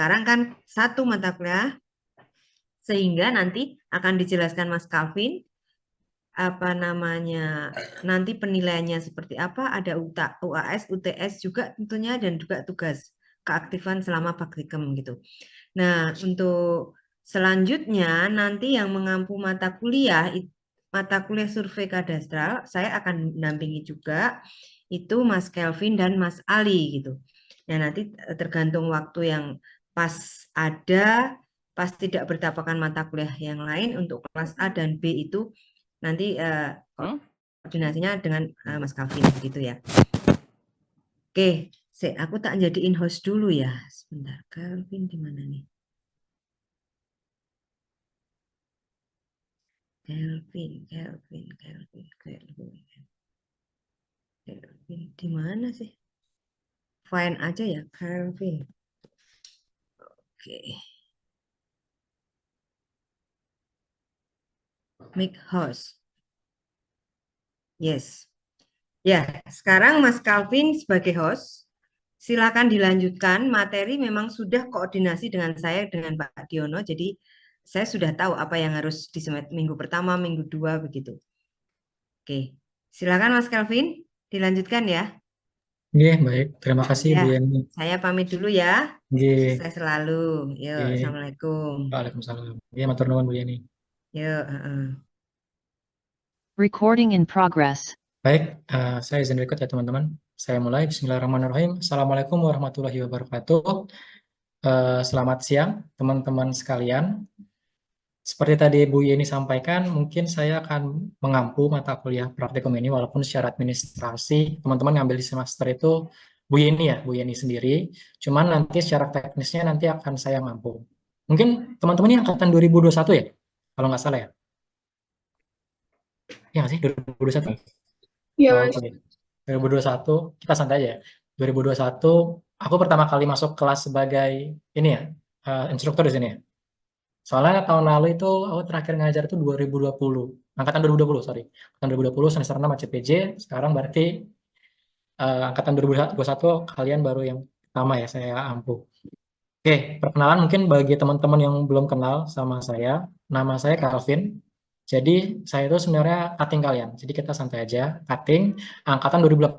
sekarang kan satu mata kuliah, sehingga nanti akan dijelaskan Mas Calvin apa namanya, nanti penilaiannya seperti apa, ada UAS, UTS juga tentunya, dan juga tugas keaktifan selama praktikum gitu. Nah, untuk selanjutnya nanti yang mengampu mata kuliah survei kadastral, saya akan mendampingi juga itu Mas Kelvin dan Mas Ali gitu. Nah, nanti tergantung waktu yang pas ada, pas tidak bertapakan mata kuliah yang lain untuk kelas A dan B itu nanti koordinasinya dengan Mas Kelvin gitu ya. Oke, aku tak jadiin host dulu ya. Sebentar, Kelvin di mana nih? Kelvin. Kelvin di mana sih? Find aja ya, Kelvin. Oke. Make host. Yes. Ya, sekarang Mas Calvin sebagai host, silakan dilanjutkan. Materi memang sudah koordinasi dengan saya, dengan Pak Diono, jadi saya sudah tahu apa yang harus di minggu pertama, minggu 2, begitu. Oke, silakan Mas Calvin, dilanjutkan ya. Oke, baik. Terima kasih Bu Ya, Yani. saya pamit dulu ya. Oke, Sukses selalu. Yuk, oke. Assalamualaikum. Waalaikumsalam. Oke, matur nuwun Bu Yani. Yuk. Recording in progress. Baik, saya izin record ya teman-teman. Saya mulai. Bismillahirrahmanirrahim. Assalamualaikum warahmatullahi wabarakatuh. Selamat siang teman-teman sekalian. Seperti tadi Bu Yeni sampaikan, mungkin saya akan mengampu mata kuliah praktikum ini walaupun secara administrasi teman-teman ngambil di semester itu Bu Yeni sendiri. Cuman nanti secara teknisnya nanti akan saya mampu. Mungkin teman-teman ini angkatan 2021 ya? Kalau nggak salah ya? Ya nggak sih? 2021? Iya, Oh, Mas. oke. 2021, kita santai aja ya. 2021, aku pertama kali masuk kelas sebagai ini ya, instruktur di sini ya. Soalnya tahun lalu itu aku terakhir ngajar itu 2020. Angkatan 2020, sorry. Angkatan 2020 semester 6 ACPJ, sekarang berarti angkatan 2021 kalian baru yang pertama ya saya ampuh. Oke, perkenalan mungkin bagi teman-teman yang belum kenal sama saya, nama saya Calvin. Jadi saya itu sebenarnya cutting kalian. Jadi kita santai aja, cutting angkatan 2018.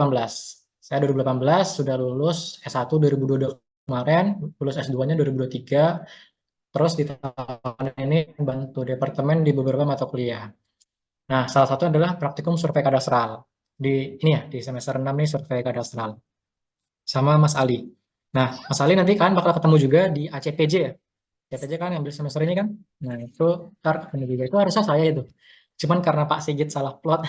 Saya 2018 sudah lulus S1 2022 kemarin, lulus S2-nya 2023. Terus di tahun ini bantu departemen di beberapa mata kuliah. Nah, salah satu adalah praktikum survei kadastral. Di ini ya, di semester 6 nih survei kadastral. Sama Mas Ali. Nah, Mas Ali nanti kalian bakal ketemu juga di ACPJ ya. ACPJ kan ngambil semester ini kan. Nah, itu ntar ketemu juga. Itu harusnya saya itu. Cuman karena Pak Sigit salah plot,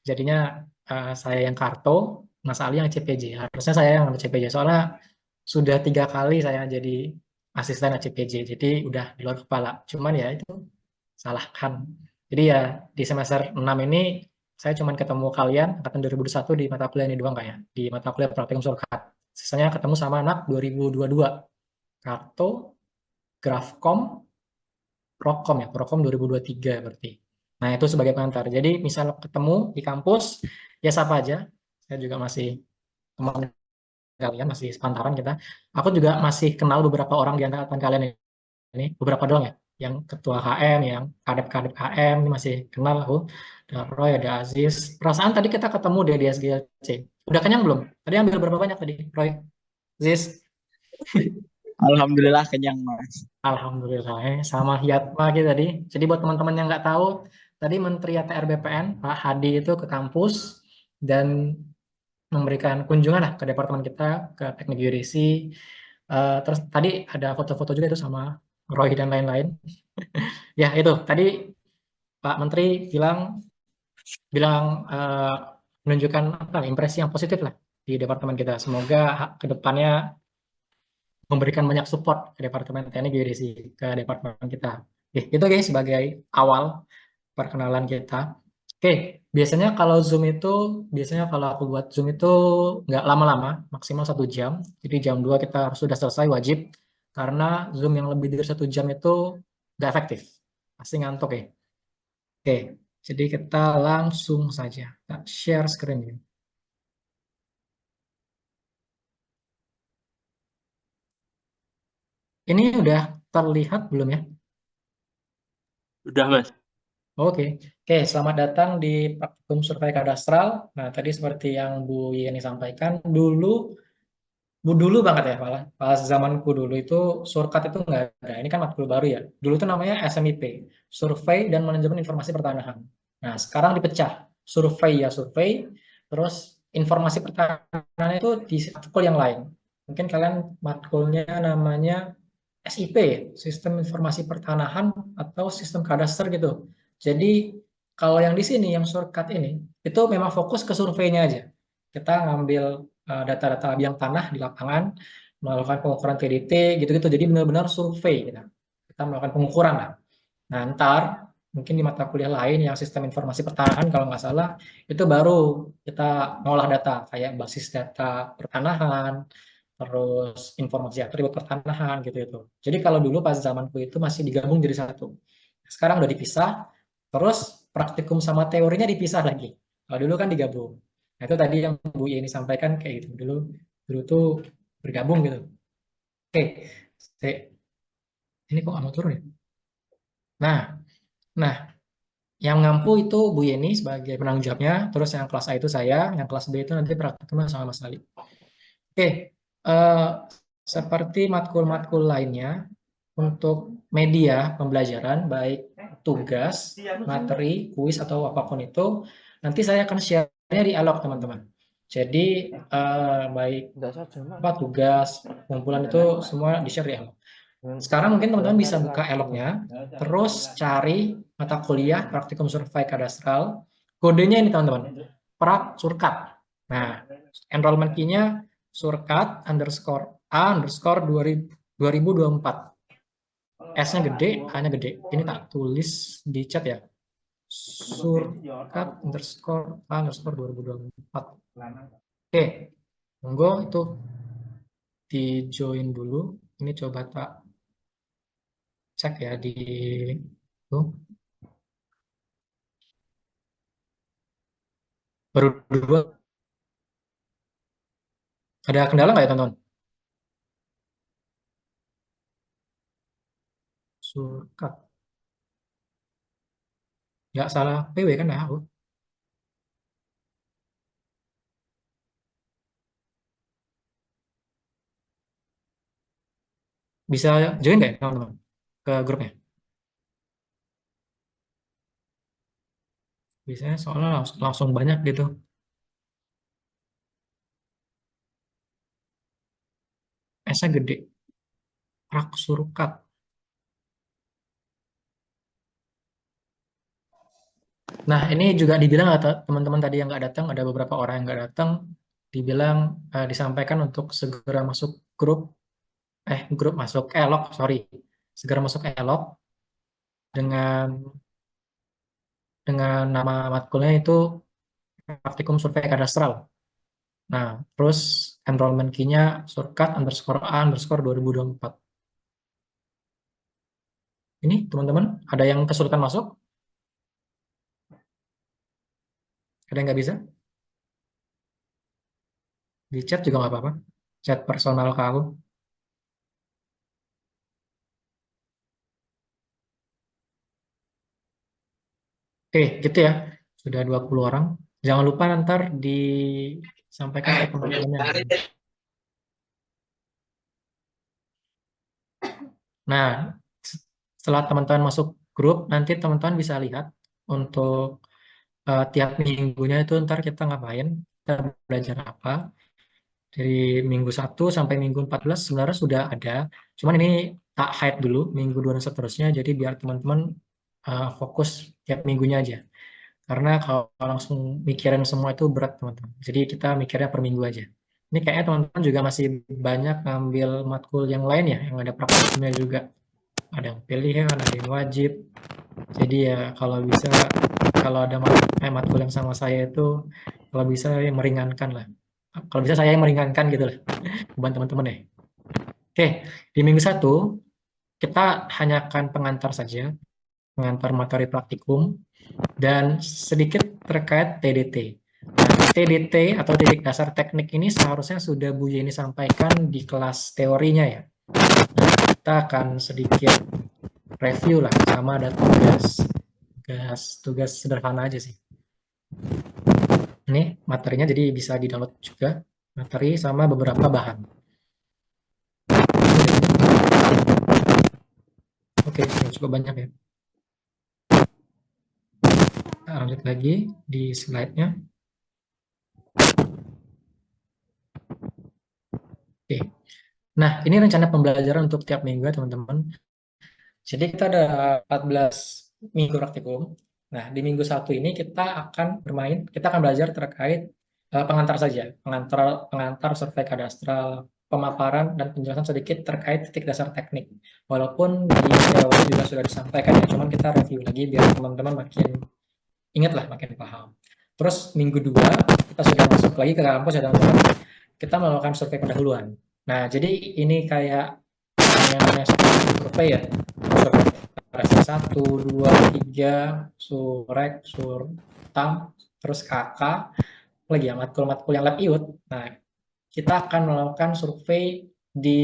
jadinya saya yang karto, Mas Ali yang CPJ. Harusnya saya yang CPJ. Soalnya sudah 3 kali saya jadi asisten ACPJ. Jadi udah di luar kepala. Cuman ya itu salahkan. Jadi ya di semester 6 ini saya cuma ketemu kalian angkatan 2021 di mata kuliah ini doang kayak di mata kuliah praktikum surkat. Sisanya ketemu sama anak 2022. Karto, Grafkom, Prokom ya, Prokom 2023 berarti. Nah, itu sebagai pengantar. Jadi misal ketemu di kampus, ya siapa aja. Saya juga masih teman kalian, masih sepantaran kita. Aku juga masih kenal beberapa orang di antara kalian ini, beberapa doang ya. Yang ketua HM, yang kadep-kadep HM, ini masih kenal aku. Ada Roy, ada Aziz. Perasaan tadi kita ketemu di SGLC. Udah kenyang belum? Tadi ambil berapa banyak tadi, Roy? Aziz? Alhamdulillah kenyang, Mas. Alhamdulillah, sama Hiatma gitu tadi. Jadi buat teman-teman yang nggak tahu, tadi Menteri ATR BPN, Pak Hadi itu ke kampus dan memberikan kunjungan lah ke departemen kita, ke teknik geodesi. Terus tadi ada foto-foto juga itu sama Roy dan lain-lain. Ya itu, tadi Pak Menteri bilang bilang menunjukkan apa, impresi yang positif lah di departemen kita. Semoga ke depannya memberikan banyak support ke Departemen Teknik Geodesi, ke departemen kita. Oke, itu guys sebagai awal perkenalan kita. Oke, biasanya kalau Zoom itu, biasanya kalau aku buat Zoom itu nggak lama-lama, maksimal 1 jam. Jadi jam 2 kita harus sudah selesai wajib, karena Zoom yang lebih dari 1 jam itu nggak efektif. Pasti ngantuk ya. Oke, jadi kita langsung saja. Kita share screen ya. Ini udah terlihat belum ya? Udah, Mas. Oke, selamat datang di praktikum survei kadastral. Nah, tadi seperti yang Bu Yeni sampaikan, dulu banget ya, malah pas zamanku dulu itu surkat itu nggak ada. Ini kan matkul baru ya. Dulu itu namanya SMIP, Survei dan Manajemen Informasi Pertanahan. Nah, sekarang dipecah, survei ya survei, terus informasi pertanahan itu di matkul yang lain. Mungkin kalian matkulnya namanya SIP, Sistem Informasi Pertanahan atau Sistem Kadaster gitu. Jadi kalau yang di sini, yang shortcut ini, itu memang fokus ke surveinya aja. Kita ngambil data-data biang tanah di lapangan, melakukan pengukuran TDT, gitu-gitu. Jadi benar-benar survei kita. Kita melakukan pengukuran lah. Nah, ntar mungkin di mata kuliah lain yang sistem informasi pertanahan kalau nggak salah, itu baru kita ngolah data, kayak basis data pertanahan, terus informasi atribut pertanahan gitu-gitu. Jadi kalau dulu pas zamanku itu masih digabung jadi satu. Sekarang udah dipisah, terus praktikum sama teorinya dipisah lagi. Kalau dulu kan digabung. Nah, itu tadi yang Bu Yeni sampaikan kayak gitu. Dulu tuh bergabung gitu. Oke, ini kok nggak mau turun ya? Nah, yang ngampu itu Bu Yeni sebagai penanggung jawabnya, terus yang kelas A itu saya, yang kelas B itu nanti praktikumnya sama Mas Ali. Oke, seperti matkul-matkul lainnya, untuk media pembelajaran, baik tugas, materi, kuis, atau apapun itu, nanti saya akan share-nya di Elok, teman-teman. Jadi, baik tugas, kumpulan itu semua di-share di Elok. Sekarang mungkin teman-teman bisa buka Eloknya, terus cari mata kuliah praktikum survei kadastral. Kodenya ini teman-teman, prak surkat. Nah, enrollment key-nya surkat _A_2024. S-nya gede, A-nya gede. Ini tak tulis di chat ya. Surkat _A_2024. Oke, monggo itu di join dulu. Ini coba tak cek ya di tuh. Baru dua. Ada kendala nggak ya teman-teman? Surkat. Nggak salah PW kan ya? Oh. Bisa join nggak ya teman-teman ke grupnya? Biasanya soalnya langsung banyak gitu. S-nya gede. Prak surkat. Nah, ini juga dibilang teman-teman tadi yang nggak datang, ada beberapa orang yang nggak datang, dibilang disampaikan untuk segera masuk grup masuk Elok, sorry, segera masuk Elok dengan nama matkulnya itu praktikum survei kadastral. Nah, terus enrollment key-nya surkat _A_2024. Ini teman-teman, ada yang kesulitan masuk? Ada yang nggak bisa? Di chat juga nggak apa-apa. Chat personal ke aku. Oke, gitu ya. Sudah 20 orang. Jangan lupa nanti disampaikan ke teman-temannya. Nah, setelah teman-teman masuk grup, nanti teman-teman bisa lihat untuk tiap minggunya itu ntar kita ngapain, kita belajar apa. Dari minggu 1 sampai minggu 14 sebenarnya sudah ada. Cuman ini tak hide dulu, minggu 2 dan seterusnya, jadi biar teman-teman fokus tiap minggunya aja. Karena kalau langsung mikirin semua itu berat, teman-teman. Jadi kita mikirnya per minggu aja. Ini kayaknya teman-teman juga masih banyak ngambil matkul yang lain ya, yang ada praktikumnya juga. Ada yang pilihan, ada yang wajib. Jadi ya kalau bisa, kalau ada matkul yang sama saya itu, kalau bisa ya meringankan lah. Kalau bisa saya yang meringankan gitu lah, beban teman-teman ya. Oke, di minggu 1, kita hanya akan pengantar saja, pengantar materi praktikum, dan sedikit terkait TDT. Nah, TDT atau titik dasar teknik ini seharusnya sudah Bu Yeni sampaikan di kelas teorinya ya. kita akan sedikit review lah, sama ada tugas sederhana aja sih. Ini materinya jadi bisa di-download juga, materi sama beberapa bahan. Oke, sudah cukup banyak ya. Kita lanjut lagi di slide-nya. Oke. Nah, ini rencana pembelajaran untuk tiap minggu ya, teman-teman. Jadi kita ada 14 minggu praktikum. Nah, di minggu 1 ini kita akan belajar terkait pengantar saja, pengantar survei kadastral, pemaparan dan penjelasan sedikit terkait titik dasar teknik. Walaupun di teori juga sudah disampaikan ya, cuman kita review lagi biar teman-teman makin ingat lah, makin paham. Terus minggu 2 kita sudah masuk lagi ke kampus ya teman-teman. Kita melakukan survei pendahuluan. Nah, jadi ini kayak namanya survei ya. Survei Rasa 1, 2, 3, surek, surtam, terus kakak, lagi ya matkul-matkul yang lab iut. Nah, kita akan melakukan survei di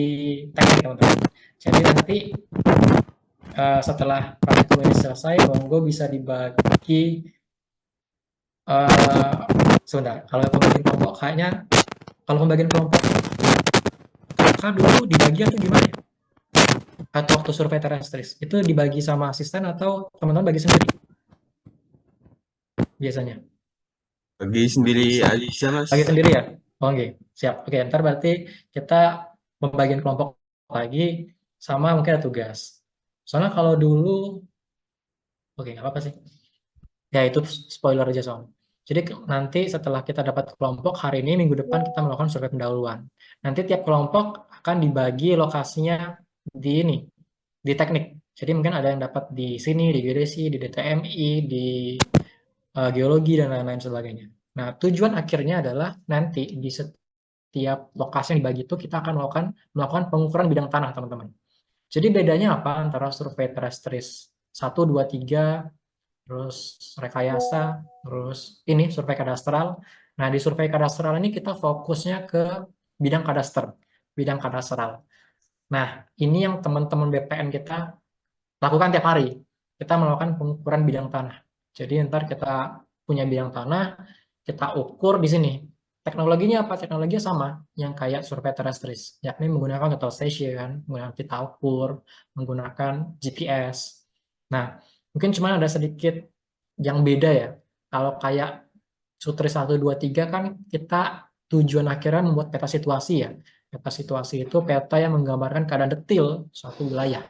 teknik teman-teman. Jadi nanti setelah praktikum ini selesai, monggo bisa dibagi sebentar. Kalau pembagian kelompok kayaknya kalau pembagian kelompok kakak dulu dibagi atau gimana? Atau waktu survei terestris itu dibagi sama asisten atau teman-teman bagi sendiri biasanya? Bagi sendiri aja, Mas. Bagi sendiri ya? Oke, siap. Oke, ntar berarti kita pembagian kelompok lagi sama mungkin ada tugas. Soalnya kalau dulu, oke nggak apa-apa sih. Ya itu spoiler aja soalnya. Jadi nanti setelah kita dapat kelompok, hari ini minggu depan kita melakukan survei pendahuluan. Nanti tiap kelompok akan dibagi lokasinya di teknik. Jadi mungkin ada yang dapat di sini, di geodesi, di DTMI, di geologi dan lain-lain sebagainya. Nah, tujuan akhirnya adalah nanti di setiap lokasi yang dibagi itu kita akan melakukan pengukuran bidang tanah, teman-teman. Jadi bedanya apa antara survei terestris 1, 2, 3, terus rekayasa, terus ini survei kadastral. Nah, di survei kadastral ini kita fokusnya ke bidang kadastral. Nah, ini yang teman-teman BPN kita lakukan tiap hari. Kita melakukan pengukuran bidang tanah. Jadi ntar kita punya bidang tanah, kita ukur di sini. Teknologinya apa? Teknologinya sama yang kayak survei terestris, yakni menggunakan total station, menggunakan pita ukur, menggunakan GPS. Nah, mungkin cuma ada sedikit yang beda ya. Kalau kayak Sutris 1, 2, 3 kan kita tujuan akhirnya membuat peta situasi ya. Peta situasi itu peta yang menggambarkan keadaan detail suatu wilayah.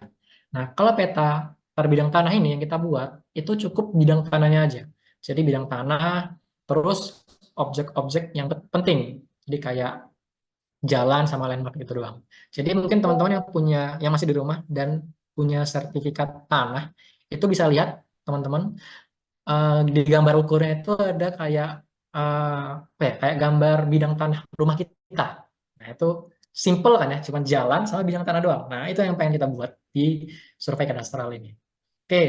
Nah, kalau peta per bidang tanah ini yang kita buat, itu cukup bidang tanahnya aja. Jadi bidang tanah, terus objek-objek yang penting. Jadi kayak jalan sama landmark gitu doang. Jadi mungkin teman-teman yang masih di rumah dan punya sertifikat tanah, itu bisa lihat teman-teman di gambar ukurnya itu ada kayak kayak gambar bidang tanah rumah kita. Nah, itu simple kan ya, cuma jalan sama bidang tanah doang. Nah, itu yang pengen kita buat di survei kadastral ini. Oke.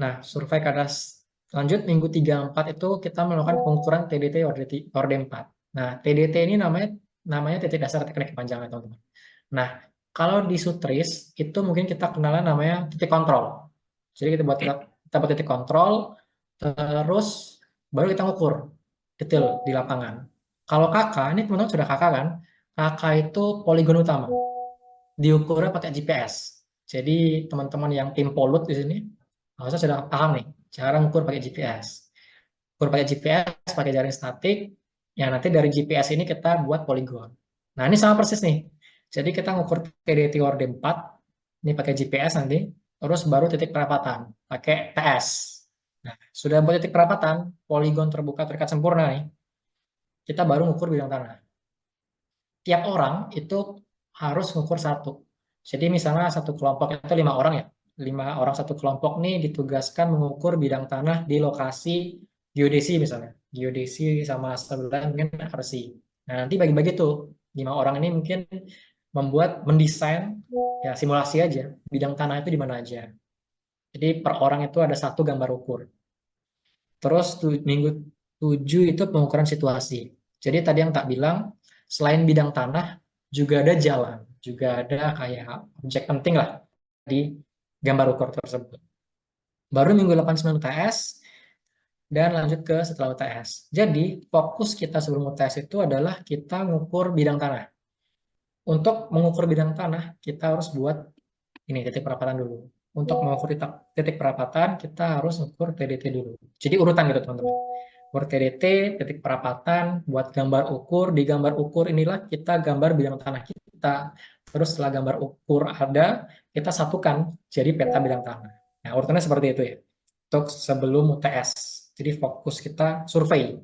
Nah, survei kadastral lanjut minggu 3 4 itu kita melakukan pengukuran TDT Orde 4. Nah, TDT ini namanya titik dasar teknik kepanjangan, teman-teman. Nah, kalau di Sutris itu mungkin kita kenalan namanya titik kontrol. Jadi kita buat titik kontrol, terus baru kita ngukur detail di lapangan. Kalau kakak, ini teman-teman sudah kakak kan? Kakak itu poligon utama. Diukurnya pakai GPS. Jadi teman-teman yang tim polut di sini, harusnya sudah paham nih cara ngukur pakai GPS. Ukur pakai GPS, pakai jaring statik. Ya nanti dari GPS ini kita buat poligon. Nah ini sama persis nih. Jadi kita ngukur TDT Orde 4, ini pakai GPS nanti, terus baru titik perapatan, pakai TS. Nah, sudah buat titik perapatan, poligon terbuka terikat sempurna nih, kita baru ngukur bidang tanah. Tiap orang itu harus ngukur satu. Jadi misalnya satu kelompok itu 5 orang ya, 5 orang satu kelompok nih ditugaskan mengukur bidang tanah di lokasi geodesi misalnya, geodesi sama sebelah mungkin arsi. Nah nanti bagi-bagi tuh 5 orang ini mungkin mendesain ya simulasi aja bidang tanah itu di mana aja. Jadi per orang itu ada satu gambar ukur. Terus minggu 7 itu pengukuran situasi. Jadi tadi yang tak bilang, selain bidang tanah, juga ada jalan. juga ada kayak objek penting lah di gambar ukur tersebut. Baru minggu 8-9 UTS, dan lanjut ke setelah UTS. Jadi, fokus kita sebelum UTS itu adalah kita mengukur bidang tanah. Untuk mengukur bidang tanah, kita harus buat ini titik perapatan dulu. Untuk mengukur titik perapatan, kita harus mengukur TDT dulu. Jadi urutan gitu teman-teman. Ukur TDT, titik perapatan, buat gambar ukur. Di gambar ukur inilah kita gambar bidang tanah kita. Terus setelah gambar ukur ada, kita satukan jadi peta bidang tanah. Nah, urutannya seperti itu ya. Untuk sebelum UTS. Jadi fokus kita survei.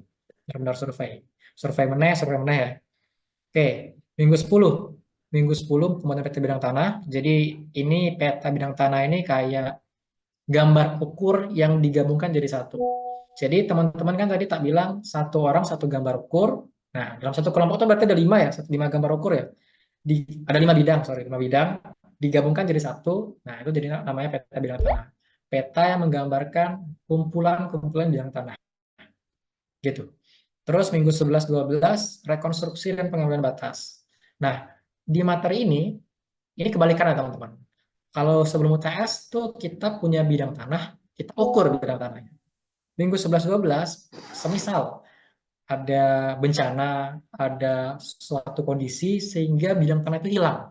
Benar-benar survei. Survei meneh ya. Oke, minggu 10. Minggu 10 pembuatan peta bidang tanah. Jadi ini peta bidang tanah ini kayak gambar ukur yang digabungkan jadi satu. Jadi teman-teman kan tadi tak bilang satu orang satu gambar ukur. Nah, dalam satu kelompok itu berarti ada 5 ya, 5 gambar ukur ya. Ada 5 bidang, 5 bidang digabungkan jadi satu. Nah, itu jadi namanya peta bidang tanah. Peta yang menggambarkan kumpulan-kumpulan bidang tanah. Gitu. Terus minggu 11-12 rekonstruksi dan pengambilan batas. Nah, di materi ini kebalikan ya teman-teman. Kalau sebelum UTS tuh kita punya bidang tanah, kita ukur bidang tanahnya. Minggu 11-12, semisal ada bencana, ada suatu kondisi sehingga bidang tanah itu hilang.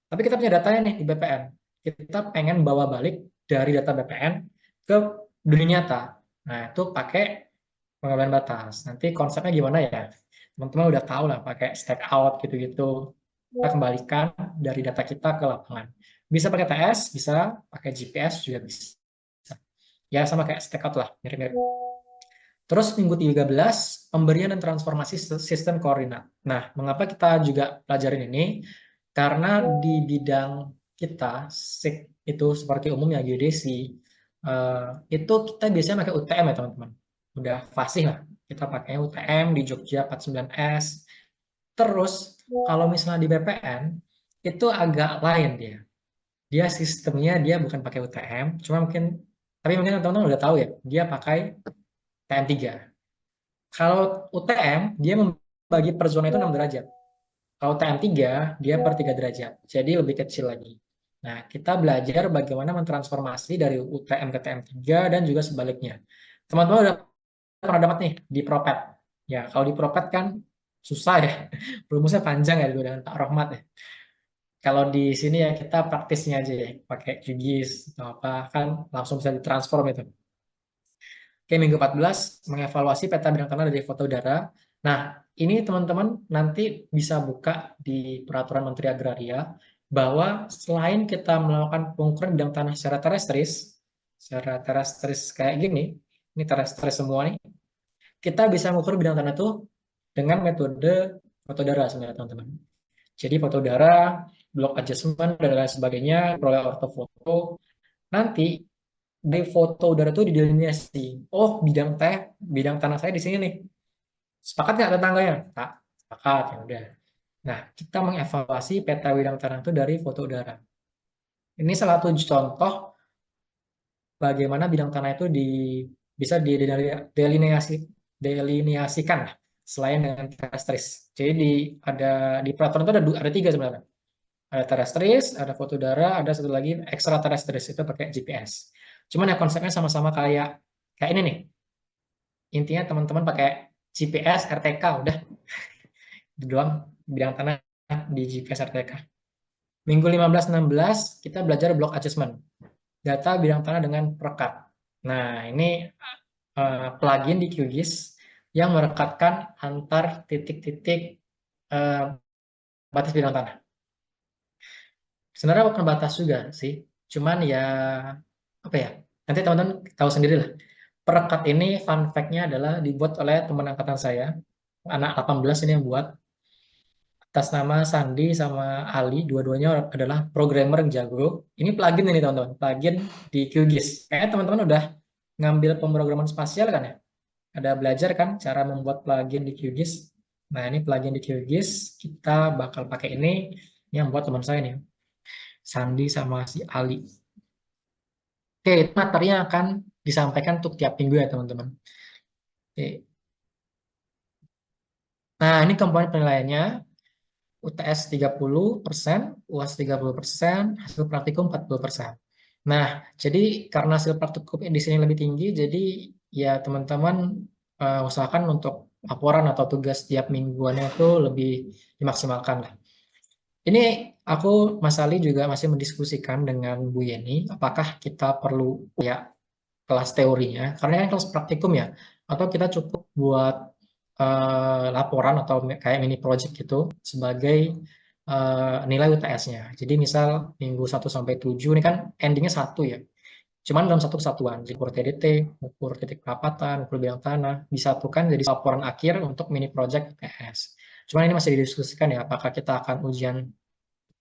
Tapi kita punya datanya nih di BPN. Kita pengen bawa balik dari data BPN ke dunia nyata. Nah, itu pakai pengambilan batas. Nanti konsepnya gimana ya? Teman-teman udah tahu lah pakai stack out gitu-gitu. Kita kembalikan dari data kita ke lapangan. Bisa pakai TS, bisa pakai GPS juga bisa. Ya sama kayak stack out lah, mirip-mirip. Terus minggu 13, pemberian dan transformasi sistem koordinat. Nah, mengapa kita juga pelajarin ini? Karena di bidang kita, SIK itu seperti umumnya geodesi, itu kita biasanya pakai UTM ya teman-teman. Udah fasih lah, kita pakai UTM di Jogja 49S. Terus, kalau misalnya di BPN, itu agak lain dia. Dia sistemnya dia bukan pakai UTM, tapi mungkin teman-teman udah tahu ya, dia pakai TM3. Kalau UTM, dia membagi per zona itu 6 derajat. Kalau TM3, dia per 3 derajat. Jadi lebih kecil lagi. Nah, kita belajar bagaimana mentransformasi dari UTM ke TM3 dan juga sebaliknya. Teman-teman udah pernah dapat nih di Propet. Ya, kalau di Propet kan susah ya. Rumusnya panjang ya dengan Pak Rohmat ya. Kalau di sini ya kita praktisnya aja ya, pakai QGIS atau apa, kan langsung bisa ditransform itu. Oke, minggu 14, mengevaluasi peta bidang tanah dari foto udara. Nah, ini teman-teman nanti bisa buka di Peraturan Menteri Agraria, bahwa selain kita melakukan pengukuran bidang tanah secara terestris kayak gini, ini terestris semua nih, kita bisa mengukur bidang tanah itu dengan metode foto udara sebenarnya teman-teman. Jadi foto udara, block adjustment, dan lain sebagainya, peroleh ortofoto, nanti dari foto udara itu didelineasi. Oh, bidang tanah saya di sini nih. Sepakat nggak tetangganya? Tak, sepakat, ya udah. Nah, kita mengevaluasi peta bidang tanah itu dari foto udara. Ini salah satu contoh bagaimana bidang tanah itu bisa delineasikan lah, selain dengan terestris. Jadi di peraturan itu ada 3 sebenarnya. Ada terestris, ada foto udara, ada satu lagi ekstra terestris, itu pakai GPS. Cuman ya konsepnya sama-sama kayak ini nih. Intinya teman-teman pakai GPS, RTK, udah. Itu doang bidang tanah di GPS RTK. Minggu 15-16 kita belajar block adjustment. Data bidang tanah dengan perekat. Nah, ini plugin di QGIS yang merekatkan antar titik-titik batas bidang tanah. Sebenarnya bukan batas juga sih, cuman ya apa ya, nanti teman-teman tahu sendiri lah. Perekat ini fun fact-nya adalah dibuat oleh teman angkatan saya, anak 18 ini yang buat, atas nama Sandi sama Ali, dua-duanya adalah programmer yang jago. Ini plugin ini teman-teman, plugin di QGIS. Kayaknya teman-teman udah ngambil pemrograman spasial kan ya? Ada belajar kan cara membuat plugin di QGIS. Nah, ini plugin di QGIS, kita bakal pakai ini yang buat teman saya nih, Sandi sama si Ali. Oke, itu materinya akan disampaikan untuk tiap minggu ya teman-teman. Oke. Nah, ini komponen penilaiannya. UTS 30%, UAS 30%, hasil praktikum 40%. Nah, jadi karena hasil praktikum di sini lebih tinggi, jadi ya teman-teman usahakan untuk laporan atau tugas tiap mingguannya itu lebih dimaksimalkan lah. Ini aku Mas Ali juga masih mendiskusikan dengan Bu Yeni, apakah kita perlu ya kelas teorinya, karena kan kelas praktikum ya, atau kita cukup buat laporan atau kayak mini project gitu sebagai nilai UTS-nya. Jadi misal minggu 1 sampai 7 ini kan endingnya 1 ya. Cuman dalam satu kesatuan, jadi ukur TDT, ukur titik perapatan, ukur bidang tanah, disatukan jadi laporan akhir untuk mini project UTS. Cuman ini masih didiskusikan ya, apakah kita akan ujian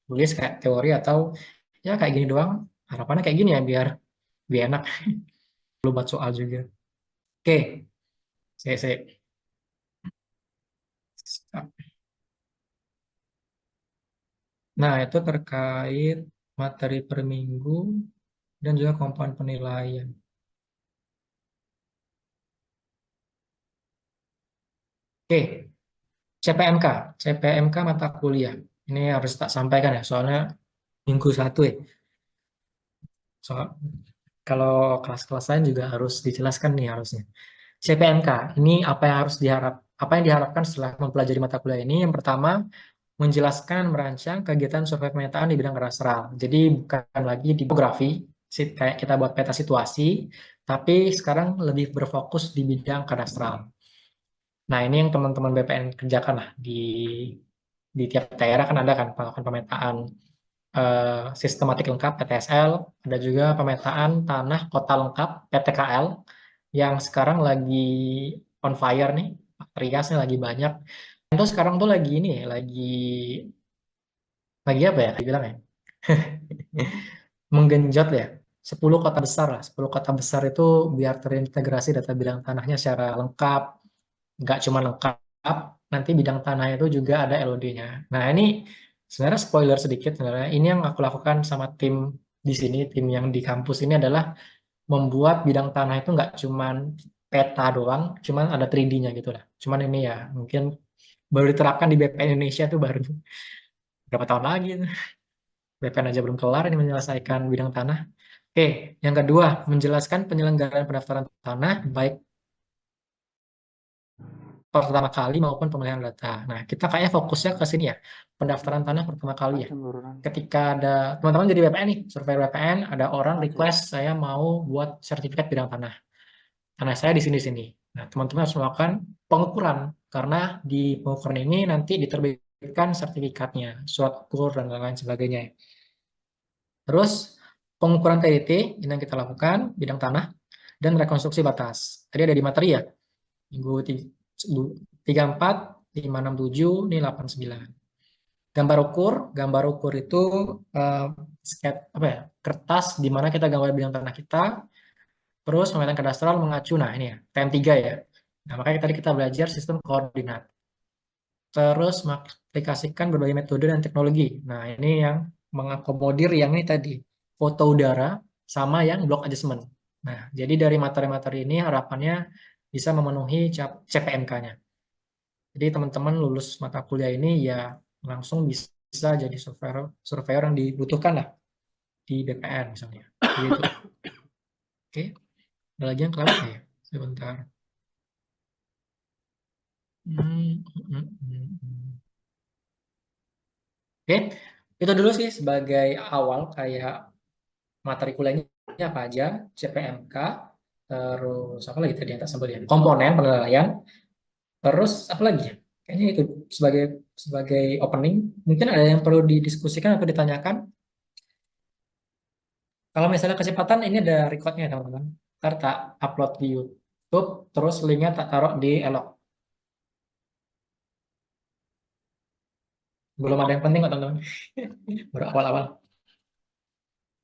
tulis kayak teori atau ya kayak gini doang. Harapannya kayak gini ya biar enak. Perlu buat soal juga. Oke, saya. Nah, itu terkait materi per minggu dan juga komponen penilaian. Oke, CPMK. CPMK mata kuliah. Ini harus tak sampaikan ya, soalnya minggu 1 ya. Kalau kelas-kelas lain juga harus dijelaskan nih harusnya. CPMK, ini apa yang diharapkan setelah mempelajari mata kuliah ini? Yang pertama, menjelaskan merancang kegiatan survei pemetaan di bidang kadastral. Jadi bukan lagi di topografi, kayak kita buat peta situasi, tapi sekarang lebih berfokus di bidang kadastral. Nah, ini yang teman-teman BPN kerjakan lah di tiap daerah kan ada kan pengakuan pemetaan sistematik lengkap PTSL, ada juga pemetaan tanah kota lengkap PTKL yang sekarang lagi on fire nih, Riasnya lagi banyak. Itu sekarang tuh lagi ini, lagi apa ya dibilang ya? Menggenjot ya. 10 kota besar lah. 10 kota besar itu biar terintegrasi data bidang tanahnya secara lengkap. Nggak cuma lengkap, nanti bidang tanah itu juga ada LOD-nya. Nah, ini sebenarnya spoiler sedikit sebenarnya. Ini yang aku lakukan sama tim di sini, tim yang di kampus ini adalah membuat bidang tanah itu nggak cuma peta doang, cuman ada 3D-nya gitu lah. Cuman ini ya mungkin baru diterapkan di BPN Indonesia tuh baru berapa tahun lagi. BPN aja belum kelar ini menyelesaikan bidang tanah. Oke, yang kedua, menjelaskan penyelenggaraan pendaftaran tanah baik pertama kali maupun pemilihan data. Nah, kita kayaknya fokusnya ke sini ya, pendaftaran tanah pertama kali ya. Ketika ada teman-teman jadi BPN nih, survei BPN, ada orang request saya mau buat sertifikat bidang tanah. Tanah saya di sini-sini. Nah, teman-teman harus melakukan pengukuran karena di pengukuran ini nanti diterbitkan sertifikatnya, surat ukur dan lain-lain sebagainya. Terus pengukuran TDT ini yang kita lakukan bidang tanah dan rekonstruksi batas. Tadi ada di materi ya. Minggu 34, 567, ini 89. Gambar ukur itu apa ya? Kertas di mana kita gambar bidang tanah kita. Terus pemetaan kadastral mengacu nah ini ya, TM3 ya. Nah, makanya tadi kita belajar sistem koordinat. Terus mengaplikasikan berbagai metode dan teknologi. Nah, ini yang mengakomodir yang ini tadi, foto udara sama yang block adjustment. Nah, jadi dari materi-materi ini harapannya bisa memenuhi CPMK-nya. Jadi teman-teman lulus mata kuliah ini ya langsung bisa jadi surveyor yang dibutuhkan lah di BPN misalnya. Gitu. Oke, ada lagi yang kelewat ya? Sebentar. Oke, itu dulu sih sebagai awal kayak materi kuliahnya apa aja, CPMK, terus apa lagi tadi yang tak sebut ya, komponen penilaian, terus apa lagi ya? Kayaknya itu sebagai opening. Mungkin ada yang perlu didiskusikan atau ditanyakan. Kalau misalnya kecepatan ini ada recordnya teman-teman. Ntar tak upload di YouTube, terus linknya tak taruh di Elok. Belum ada yang penting kok teman-teman. Baru awal-awal.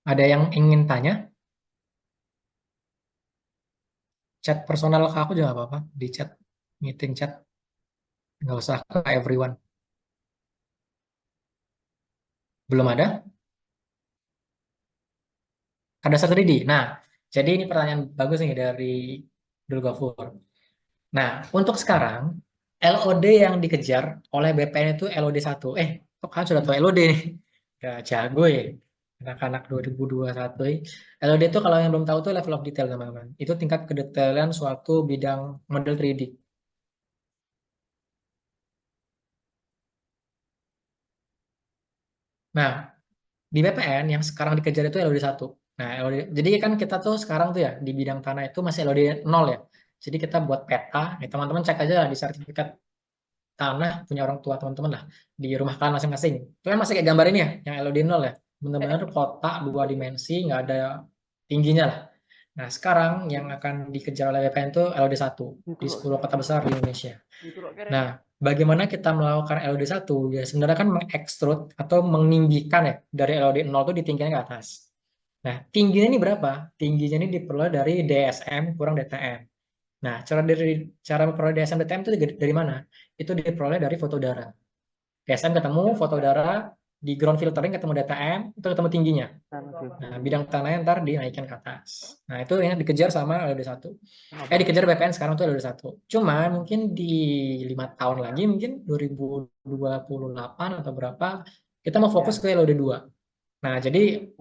Ada yang ingin tanya? Chat personal ke aku juga apa-apa. Di chat, meeting chat. Nggak usah ke everyone. Belum ada? Kadasar 3D. Nah, jadi ini pertanyaan bagus nih dari Abdul Ghafur. Nah, untuk sekarang, LOD yang dikejar oleh BPN itu LOD 1. kok kan sudah tahu LOD nih. Udah jago ya. Anak-anak 2021 ini. LOD itu kalau yang belum tahu tuh level of detail teman-teman. Itu tingkat kedetailan suatu bidang model 3D. Nah, di BPN yang sekarang dikejar itu LOD 1. Nah, LOD, jadi kan kita tuh sekarang tuh ya di bidang tanah itu masih LOD 0 ya. Jadi kita buat peta, ya teman-teman cek aja lah di sertifikat tanah punya orang tua teman-teman lah di rumah kalian masing-masing. Itu kan masih kayak gambar ini ya, yang LOD 0 ya. Benar-benar kotak 2 dimensi, nggak ada tingginya lah. Nah, sekarang yang akan dikejar oleh BPN itu LOD 1 di 10 kota besar di Indonesia. Nah, bagaimana kita melakukan LOD 1? Ya sebenarnya kan mengekstrud atau meninggikan ya dari LOD 0 itu ditinggikan ke atas. Nah, tingginya ini berapa? Tingginya ini diperoleh dari DSM kurang DTM. Nah, cara memperoleh DSM DTM itu dari mana? Itu diperoleh dari foto udara. DSM ketemu foto udara, di ground filtering ketemu DTM, itu ketemu tingginya. Nah, bidang tanahnya ntar dinaikkan ke atas. Nah, itu yang dikejar sama LOD 1. Dikejar BPN sekarang tuh LOD 1. Cuma mungkin di 5 tahun lagi, mungkin 2028 atau berapa, kita mau fokus ke LOD 2. Nah, jadi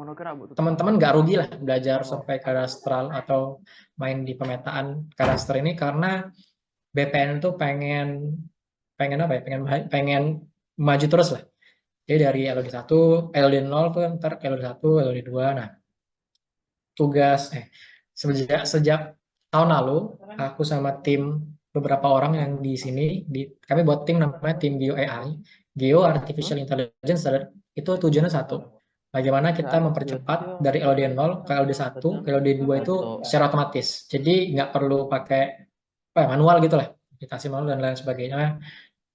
teman-teman nggak rugi lah belajar survei kadastral atau main di pemetaan kadaster ini karena BPN itu pengen apa ya? Pengen maju terus lah. Jadi dari LOD 1, LOD 0 tuh ntar LOD 1, LOD 2. Nah, sejak tahun lalu aku sama tim beberapa orang yang di sini kami buat tim namanya tim Geo AI, Geo Artificial Intelligence. Itu tujuannya satu, bagaimana kita mempercepat dari LOD 0 ke LOD 1 ke LOD 2 itu secara otomatis. Jadi nggak perlu pakai manual gitu lah, aplikasi manual dan lain sebagainya,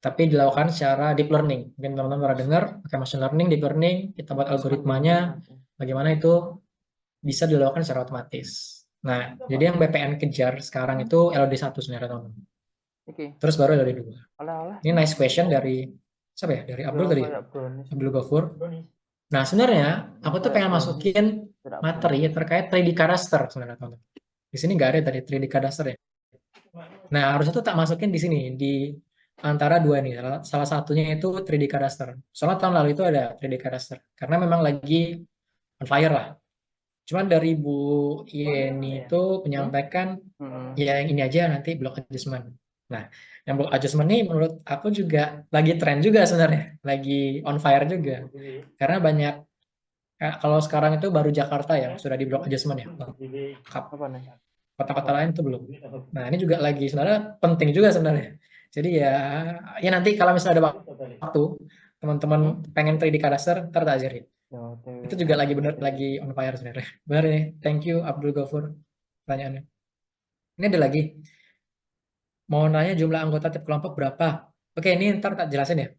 tapi dilakukan secara deep learning. Mungkin teman-teman pernah dengar pakai machine learning, deep learning, kita buat algoritmanya, bagaimana itu bisa dilakukan secara otomatis. Nah, jadi yang BPN kejar sekarang itu LOD 1 sebenarnya, teman-teman. Terus baru LOD 2. Ini nice question dari siapa ya? Dari Abdul tadi. Abdul Ghafur. Nah, sebenarnya aku tuh pengen masukin materi terkait 3D cadastre sebenarnya, teman-teman. Di sini nggak ada tadi 3D cadastre ya. Nah, harusnya tuh tak masukin di sini di antara dua ini. Salah satunya itu 3D cadastre. Soalnya tahun lalu itu ada 3D cadastre karena memang lagi on fire lah. Cuman dari Bu Yeni itu menyampaikan ya yang ini aja nanti block adjustment. Nah, yang block adjustment ini menurut aku juga lagi tren juga sebenarnya, lagi on fire juga. Karena banyak kalau sekarang itu baru Jakarta yang sudah di block adjustment ya. Kota-kota lain itu belum. Nah, ini juga lagi sebenarnya penting juga sebenarnya. Jadi ya nanti kalau misalnya ada waktu teman-teman pengen 3D cadastre, ntar tak ajarin. Itu juga lagi on fire sebenarnya. Benar nih, thank you Abdul Ghafur pertanyaannya. Ini ada lagi. Mau nanya jumlah anggota tiap kelompok berapa? Oke, ini ntar tak jelasin ya.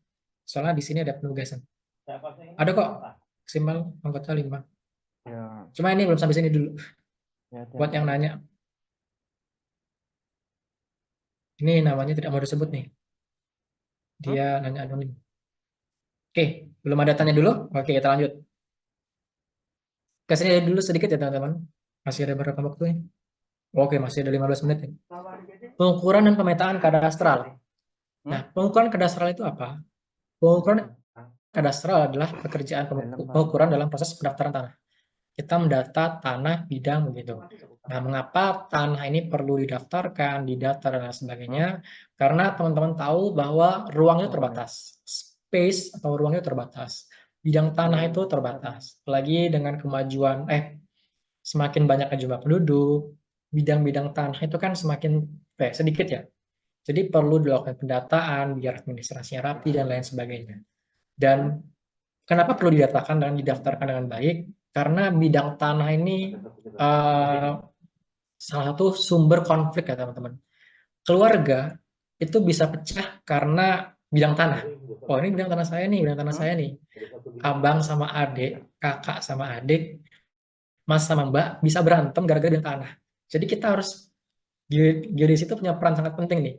Soalnya di sini ada penugasan. Ada kok, maksimal anggota 5. Cuma ini belum sampai sini dulu. Buat yang nanya. Ini namanya tidak mau disebut nih. Dia nanya anonim. Oke, belum ada tanya dulu? Oke, kita lanjut. Kasih dulu sedikit ya teman-teman. Masih ada berapa waktu nih? Oke, masih ada 15 menit. Pengukuran dan pemetaan kadastral. Nah, pengukuran kadastral itu apa? Pengukuran kadastral adalah pekerjaan pengukuran dalam proses pendaftaran tanah. Kita mendata tanah bidang begitu. Nah, mengapa tanah ini perlu didaftarkan, didata dan lain sebagainya? Karena teman-teman tahu bahwa ruangnya terbatas. Space atau ruangnya terbatas. Bidang tanah itu terbatas. Apalagi dengan kemajuan semakin banyaknya jumlah penduduk, bidang-bidang tanah itu kan semakin sedikit ya. Jadi perlu dilakukan pendataan biar administrasinya rapi dan lain sebagainya. Dan kenapa perlu didatakan dan didaftarkan dengan baik? Karena bidang tanah ini salah satu sumber konflik ya teman-teman. Keluarga itu bisa pecah karena bidang tanah. Oh, ini bidang tanah saya nih, bidang tanah saya nih. Abang sama adik, kakak sama adik, mas sama mbak bisa berantem gara-gara bidang tanah. Jadi kita harus geodis itu punya peran sangat penting nih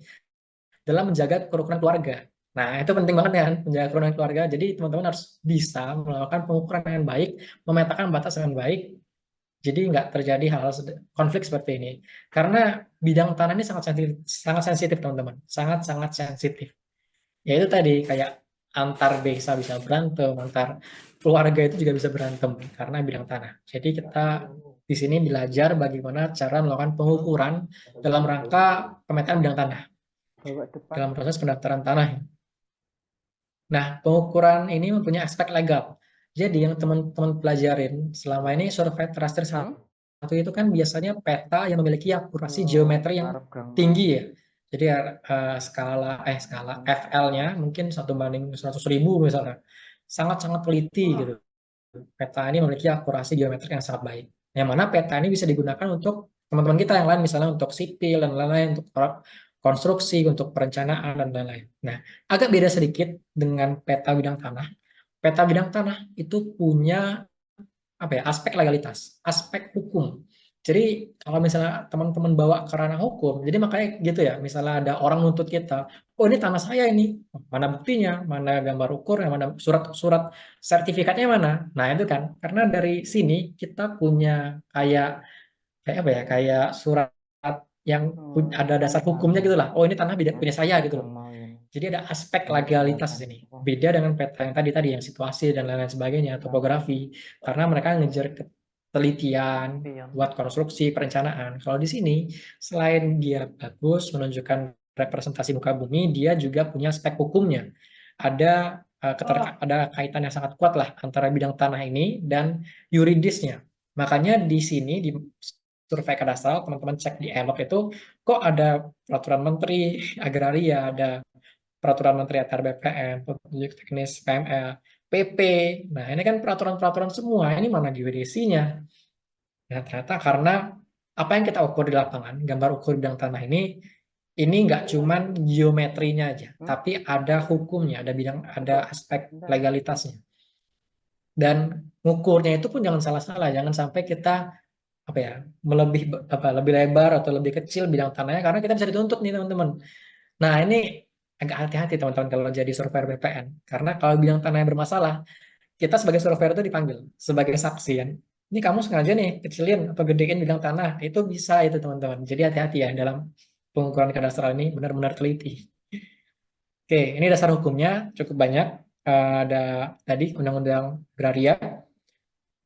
dalam menjaga kerukunan keluarga. Nah, itu penting banget ya, menjaga kerukunan keluarga. Jadi teman-teman harus bisa melakukan pengukuran dengan baik, memetakan batas dengan baik. Jadi nggak terjadi hal konflik seperti ini. Karena bidang tanah ini sangat sensitif teman-teman. Sangat-sangat sensitif. Ya itu tadi kayak antar desa bisa berantem, antar keluarga itu juga bisa berantem karena bidang tanah. Jadi kita di sini belajar bagaimana cara melakukan pengukuran dalam rangka pemetaan bidang tanah, dalam proses pendaftaran tanah. Nah, pengukuran ini mempunyai aspek legal. Jadi yang teman-teman pelajarin selama ini survei terrestrial satu itu kan biasanya peta yang memiliki akurasi geometri yang tinggi ya. Jadi skala FL-nya mungkin 1:100.000 misalnya. Sangat-sangat teliti gitu. Peta ini memiliki akurasi geometrik yang sangat baik. Yang mana peta ini bisa digunakan untuk teman-teman kita yang lain, misalnya untuk sipil dan lain-lain, untuk konstruksi, untuk perencanaan dan lain-lain. Nah, agak beda sedikit dengan peta bidang tanah. Peta bidang tanah itu punya aspek legalitas, aspek hukum. Jadi kalau misalnya teman-teman bawa ke ranah hukum, jadi makanya gitu ya, misalnya ada orang nuntut kita, oh ini tanah saya ini, mana buktinya, mana gambar ukur, mana surat-surat sertifikatnya mana. Nah itu kan, karena dari sini kita punya kayak surat yang ada dasar hukumnya gitu lah. Oh ini tanah punya saya gitu loh. Jadi ada aspek legalitas di sini. Beda dengan peta yang tadi yang situasi dan lain-lain sebagainya, topografi. Karena mereka ngejar ketelitian buat konstruksi, perencanaan. Kalau di sini, selain dia bagus menunjukkan representasi muka bumi, dia juga punya aspek hukumnya. Ada ada kaitan yang sangat kuat lah antara bidang tanah ini dan yuridisnya. Makanya di sini di survei kadastral, teman-teman cek di ELOK itu, kok ada peraturan menteri agraria, ada peraturan menteri ATR BPN, petunjuk teknis PML, PP. Nah, ini kan peraturan-peraturan semua. Ini mana geodesinya? Nah, ternyata karena apa yang kita ukur di lapangan, gambar ukur bidang tanah ini nggak cuman geometrinya aja, tapi ada hukumnya, ada aspek legalitasnya. Dan ngukurnya itu pun jangan salah-salah, jangan sampai kita lebih lebar atau lebih kecil bidang tanahnya karena kita bisa dituntut nih teman-teman. Nah, ini agak hati-hati teman-teman kalau jadi surveyor BPN. Karena kalau bidang tanah yang bermasalah, kita sebagai surveyor itu dipanggil sebagai saksi kan. Ini kamu sengaja nih kecilin atau gedein bidang tanah, itu bisa itu teman-teman. Jadi hati-hati ya dalam pengukuran kadastral ini benar-benar teliti. Oke, ini dasar hukumnya cukup banyak. Ada tadi Undang-Undang Agraria,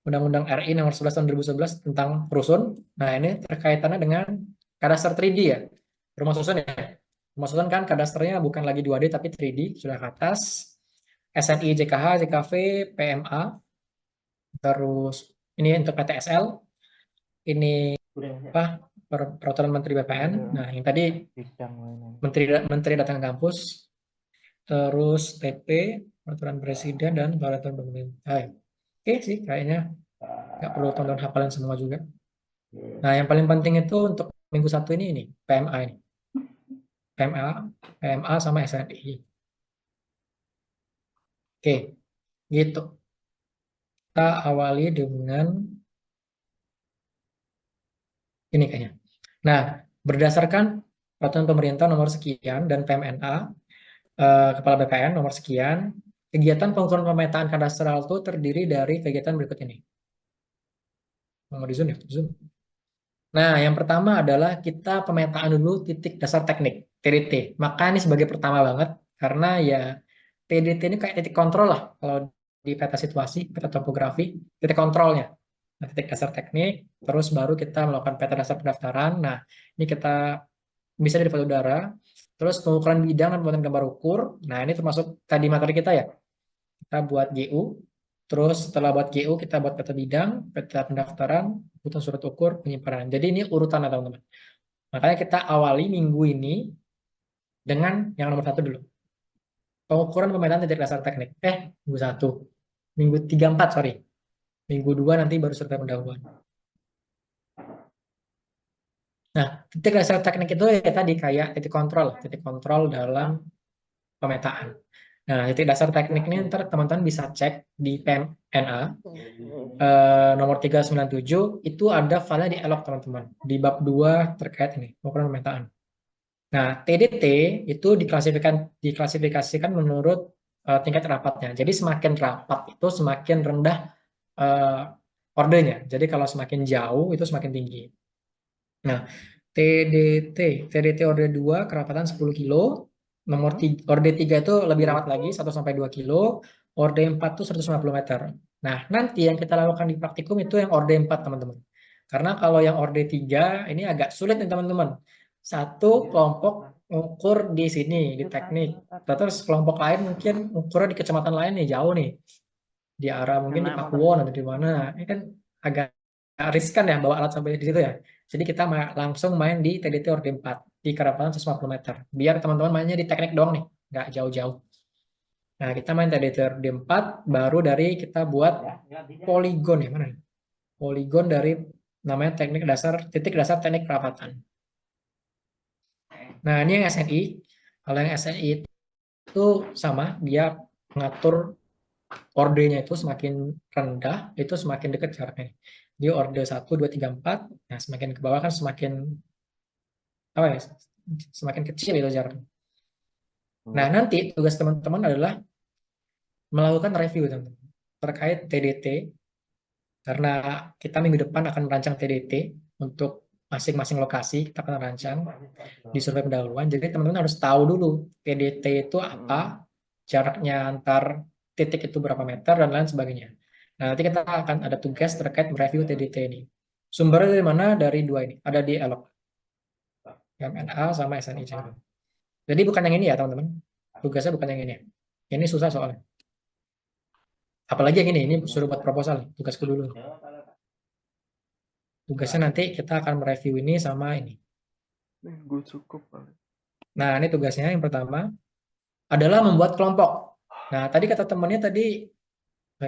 Undang-Undang RI nomor 11 tahun 2011 tentang rusun. Nah, ini terkaitannya dengan kadastar 3D ya. Rumah susun ya. Rumah susun kan kadasternya bukan lagi 2D tapi 3D, sudah ke atas. SNI, JKH, JKV, PMA. Terus ini untuk PTSL. Ini peraturan Menteri BPN. Nah, yang tadi Menteri datang ke kampus. Terus TP, peraturan presiden dan peraturan pemerintah. Oke sih, kayaknya nggak perlu tonton hafalan semua juga. Nah, yang paling penting itu untuk minggu 1 ini PMA ini. PMA sama SNI. Oke, gitu. Kita awali dengan ini kayaknya. Nah, berdasarkan peraturan pemerintah nomor sekian dan PMNA, Kepala BPN nomor sekian, kegiatan pengukuran pemetaan kadastral itu terdiri dari kegiatan berikut ini. Mau di zoom ya? Zoom. Nah, yang pertama adalah kita pemetaan dulu titik dasar teknik, TDT. Maka ini sebagai pertama banget, karena ya TDT ini kayak titik kontrol lah, kalau di peta situasi, peta topografi, titik kontrolnya. Nah, titik dasar teknik, terus baru kita melakukan peta dasar pendaftaran. Nah, ini kita bisa dari foto udara, terus pengukuran bidang dan pembuatan gambar ukur. Nah, ini termasuk tadi materi kita ya. Kita buat GU, terus setelah buat GU kita buat peta bidang, peta pendaftaran, kebutuhan surat ukur, penyimpanan. Jadi ini urutan teman-teman. Makanya kita awali minggu ini dengan yang nomor 1 dulu. Pengukuran pemetaan titik dasar teknik. Minggu 1. Minggu 3, 4, sorry. Minggu 2 nanti baru survei pendahuluan. Nah, titik dasar teknik itu ya tadi kayak titik kontrol dalam pemetaan. Nah, titik dasar teknik ini ntar teman-teman bisa cek di PMNA nomor 397 itu ada file di ELOK teman-teman di bab 2 terkait ini pengukuran pemetaan. Nah, TDT itu diklasifikasikan menurut tingkat rapatnya. Jadi semakin rapat itu semakin rendah ordernya. Jadi kalau semakin jauh itu semakin tinggi. Nah, TDT order 2 kerapatan 10 kilo. Orde 3 itu lebih rawat lagi 1 sampai 2 kilo, Orde 4 itu 150 meter. Nah, nanti yang kita lakukan di praktikum itu yang Orde 4, teman-teman. Karena kalau yang Orde 3 ini agak sulit nih, teman-teman. Satu kelompok ukur di sini, di teknik. Terus kelompok lain mungkin ukurnya di kecamatan lain nih, jauh nih. Di arah mungkin di Pakuwon atau di mana. Ini kan agak riskan ya bawa alat sampai di situ ya. Jadi kita langsung main di TDT Orde 4 di kerapatan 150 meter. Biar teman-teman mainnya di teknik doang nih, nggak jauh-jauh. Nah, kita main TDT Orde 4, baru dari kita buat poligon ya, mana nih? Poligon dari namanya titik dasar teknik perapatan. Nah, ini yang SNI. Kalau yang SNI itu sama, dia mengatur ordenya itu semakin rendah, itu semakin dekat jaraknya. Dia orde 1, 2, 3, 4. Nah, semakin ke bawah kan semakin apa ya? Semakin kecil itu jaraknya. Nah, nanti tugas teman-teman adalah melakukan review teman-teman terkait TDT, karena kita minggu depan akan merancang TDT untuk masing-masing lokasi, kita akan rancang di survei pendahuluan. Jadi teman-teman harus tahu dulu TDT itu apa, jaraknya antar titik itu berapa meter, dan lain sebagainya. Nah, nanti kita akan ada tugas terkait mereview TDT ini. Sumbernya dari mana? Dari dua ini. Ada di ELOK. MNA sama SNI. Jadi bukan yang ini ya, teman-teman. Tugasnya bukan yang ini. Ini susah soalnya. Apalagi yang ini suruh buat proposal. Tugasku dulu. Tugasnya nanti kita akan mereview ini sama ini. Gue cukup. Nah, ini tugasnya yang pertama adalah membuat kelompok. Nah, tadi kata temannya tadi,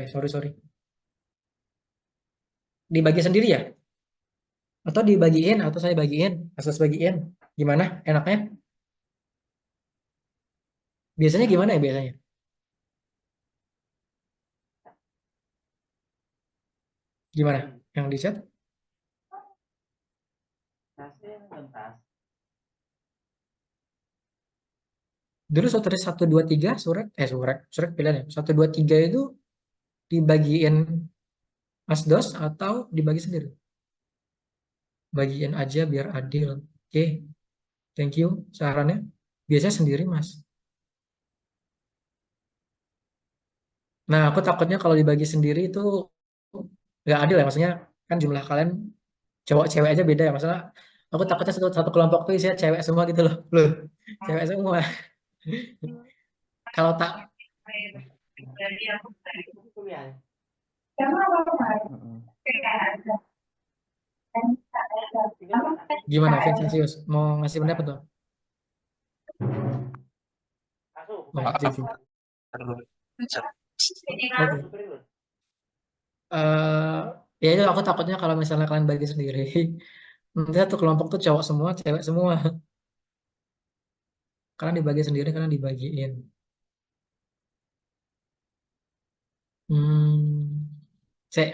sorry. Dibagi sendiri ya? Atau dibagiin, atau saya bagiin, asas bagiin. Gimana enaknya? Biasanya gimana ya biasanya? Gimana? Yang di chat? Dulu surat 1, 2, 3 surat pilihan ya. 1, 2, 3 itu dibagiin asdos atau dibagi sendiri? Bagiin aja biar adil. Oke, thank you sarannya. Biasanya sendiri, Mas. Nah, aku takutnya kalau dibagi sendiri itu nggak adil ya. Maksudnya kan jumlah kalian cowok cewek aja beda ya. Masalah aku takutnya satu kelompok tuh isinya cewek semua gitu loh. Loh, cewek semua. Kalau tak gimana Vincentius mau ngasih pendapat tuh? Oh, jadi. Oke. Ya itu aku takutnya kalau misalnya kalian bagi sendiri, nanti satu kelompok tuh cowok semua, cewek semua. Karena dibagi sendiri, karena dibagiin.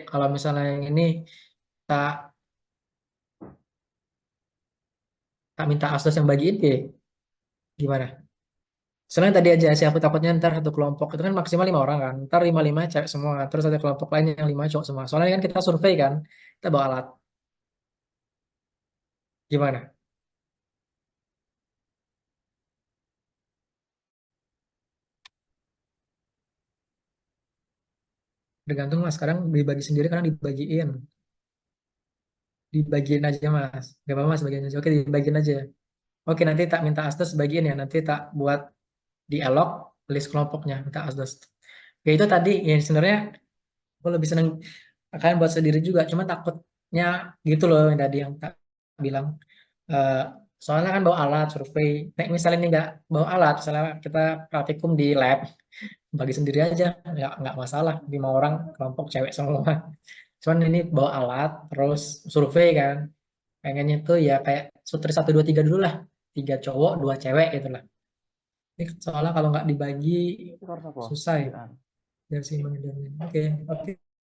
Kalau misalnya yang ini tak minta asdos yang bagiin ya, gimana? Soalnya tadi aja sih aku takutnya ntar satu kelompok itu kan maksimal 5 orang kan, ntar 5 cewek semua, terus ada kelompok lain yang 5 cowok semua. Soalnya kan kita survei kan, kita bawa alat. Gimana? Tergantung mas, sekarang dibagi sendiri karena dibagiin aja mas, gak apa-apa mas bagian aja, oke dibagiin aja. Oke nanti tak minta asdos bagiin ya, nanti tak buat di elok list kelompoknya, minta asdos. Ya itu tadi, ya sebenarnya aku lebih seneng kalian buat sendiri juga, cuma takutnya gitu loh yang tadi yang tak bilang. Eh, Soalnya kan bawa alat survei, nah, misalnya ini nggak bawa alat, misalnya kita praktikum di lab, bagi sendiri aja, nggak masalah, 5 orang kelompok cewek semua. Cuman ini bawa alat, terus survei kan, pengennya tuh ya kayak sutri 1, 2, 3 dulu lah, 3 cowok, 2 cewek gitu lah. Ini soalnya kalau nggak dibagi susah ya. Dari sini oke,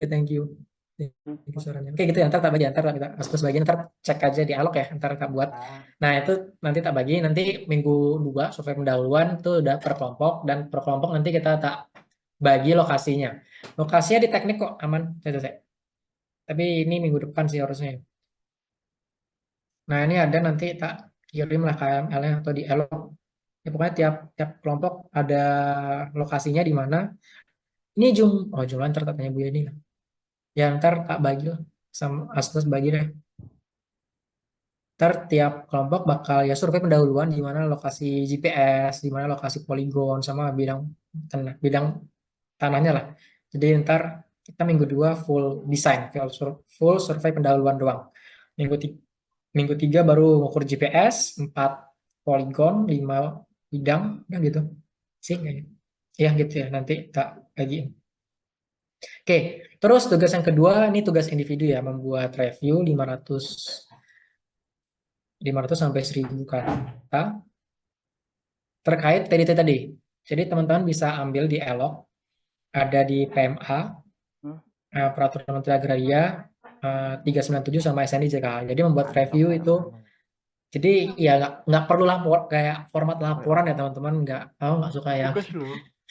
thank you. Thank you sarannya. Oke gitu ya, ntar tak bagi, ntar kita askus bagi, ntar cek aja di alok ya, ntar tak buat. Nah itu nanti tak bagi, nanti minggu 2 survei pendahuluan tuh udah per kelompok, dan per kelompok nanti kita tak bagi lokasinya. Lokasinya di teknik kok aman, tapi ini minggu depan sih harusnya. Nah ini ada nanti tak kirim lah KML-nya atau di elok Ya pokoknya tiap kelompok ada lokasinya di mana. Ini jumlah ntar tak tanya Bu ini. Ya ntar tak bagi lah sama Astos bagi deh. Ntar tiap kelompok bakal ya survei pendahuluan di mana lokasi GPS, di mana lokasi poligon sama bidang tanahnya lah. Jadi ntar kita minggu 2 full design, full survei pendahuluan doang. Minggu 3 baru ngukur GPS, 4 poligon, 5 bidang, ya gitu. Sih kayaknya. Ya gitu ya, nanti tak bagiin. Oke, terus tugas yang kedua ini tugas individu ya, membuat review 500 sampai 1000 kata terkait TDT tadi. Jadi teman-teman bisa ambil di ELOK, ada di PMA, Peraturan Menteri Agraria 397 sama SNIJK. Jadi membuat review itu, jadi ya nggak perlu kayak format laporan ya teman-teman, nggak suka ya Tugas lu.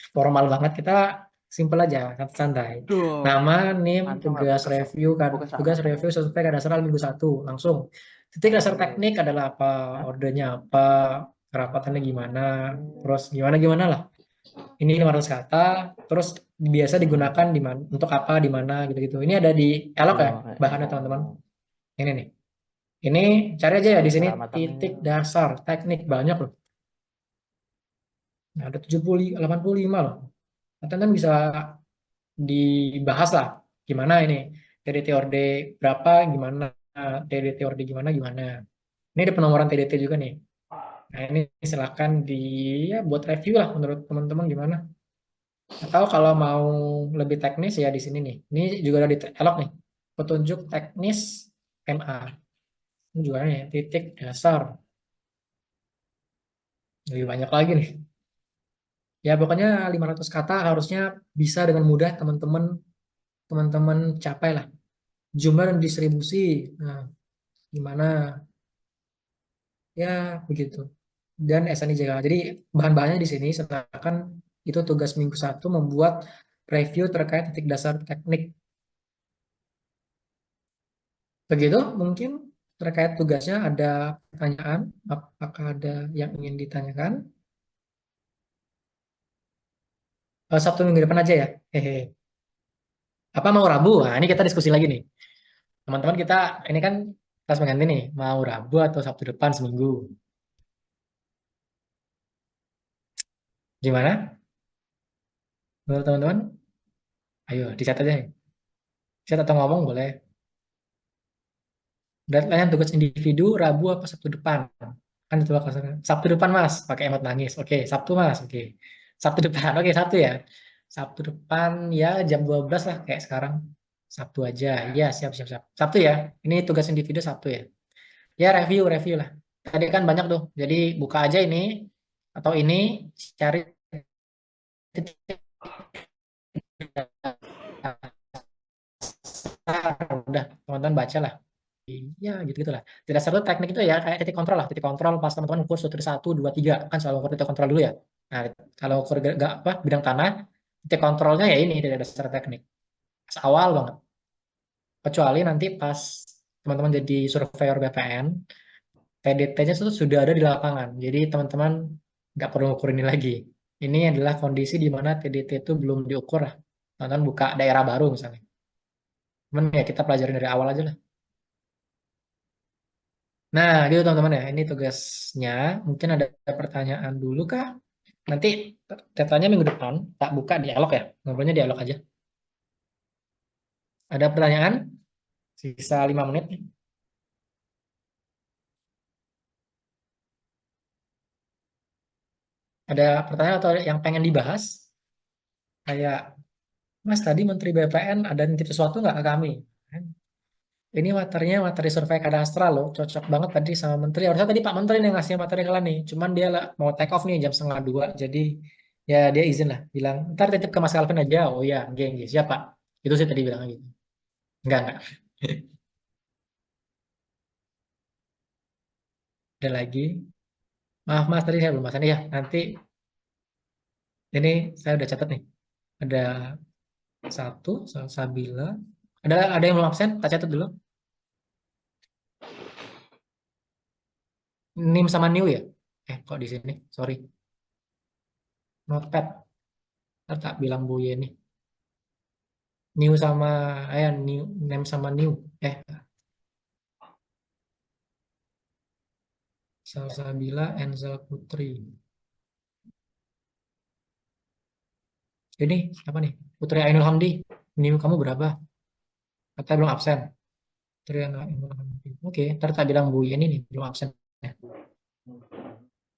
formal banget, kita simple aja, santai. Duh. Nama, NIM, Anteng nggak tugas buka sama- review kan, buka sama tugas sama. review sesuai kadastral minggu 1 langsung. Titik dasar teknik adalah apa, ordernya apa, kerapatannya gimana, terus gimana lah. Ini 500 kata, terus biasa digunakan di mana, untuk apa, di mana gitu-gitu. Ini ada di ELOK ya, bahannya teman-teman. Ini nih. Ini cari aja ya di sini titik dasar teknik banyak loh. Nah, ada 85 loh. Nah, teman-teman bisa dibahas lah gimana ini TDT orde berapa, gimana TDT orde gimana. Ini ada penomoran TDT juga nih. Nah, ini silakan ya buat review lah menurut teman-teman gimana. Atau kalau mau lebih teknis ya di sini nih. Ini juga ada di elok nih. Petunjuk teknis MA. Ini juga nih titik dasar. Lebih banyak lagi nih. Ya pokoknya 500 kata harusnya bisa dengan mudah teman-teman capai lah. Jumlah dan distribusi. Nah, gimana? Ya begitu. Dan SNIJK. Jadi bahan-bahannya di sini sedangkan itu tugas minggu 1 membuat review terkait titik dasar teknik. Begitu mungkin terkait tugasnya ada pertanyaan, apakah ada yang ingin ditanyakan? Sabtu minggu depan aja ya. Hehe. Apa mau Rabu? Nah, ini kita diskusi lagi nih. Teman-teman kita ini kan kelas pengganti nih, mau Rabu atau Sabtu depan seminggu. Gimana? Menurut teman-teman? Ayo, dicat aja. Chat atau ngomong boleh. Deadline tugas individu Rabu apa Sabtu depan? Kan itu bakal Sabtu depan Mas, pakai emot nangis. Oke, Sabtu Mas. Oke. Sabtu depan. Oke, Sabtu ya. Sabtu depan ya jam 12 lah kayak sekarang. Sabtu aja. Ya, siap siap siap. Sabtu ya. Ini tugas individu Sabtu ya. Ya review lah. Tadi kan banyak tuh. Jadi buka aja ini atau ini cari titik udah teman-teman baca lah. Iya gitu lah. Tidak satu teknik itu ya kayak titik kontrol lah. Titik kontrol pas teman-teman ukur sutur 1, 2, 3 kan selalu ukur titik kontrol dulu ya. Nah kalau ukur gak apa bidang tanah titik kontrolnya ya ini tidak dasar teknik. Pas awal banget. Kecuali nanti pas teman-teman jadi surveyor BPN, TDT-nya itu sudah ada di lapangan. Jadi teman-teman nggak perlu ukur ini lagi. Ini adalah kondisi di mana TDT itu belum diukur lah. Teman-teman buka daerah baru misalnya. Cuman ya kita pelajarin dari awal aja lah. Nah, gitu teman-teman ya. Ini tugasnya. Mungkin ada pertanyaan dulu kah? Nanti tetanya minggu depan tak buka dialog ya. Ngobrolnya dialog aja. Ada pertanyaan? Sisa 5 menit nih. Ada pertanyaan atau yang pengen dibahas? Kayak, Mas tadi Menteri BPN ada nitip sesuatu nggak ke kami? Ini materinya materi survei kadastral loh. Cocok banget tadi sama Menteri. Harusnya tadi Pak Menteri yang ngasih materi kalian nih. Cuman dia mau take off nih jam 1:30. Jadi ya dia izin lah. Bilang, ntar titip ke Mas Calvin aja. Oh iya, geng, siap Pak. Itu sih tadi bilang gitu. Enggak. Ada lagi. Maaf Mas, tadi saya belum bahas ini ya. Nanti ini saya udah catat nih. Ada satu, Sabila. Ada yang belum absen? Tak catat dulu. Nim sama New ya? Kok di sini? Sorry. notepad. Ntar tak bilang Bu Yeni. New sama new name sama new. Salsabila Enzel Putri. Ini apa nih? Putri Ainul Hamdi. New kamu berapa? Katanya belum absen. Putri Ainul Hamdi. Oke, ntar tak bilang Bu Yeni nih belum absen.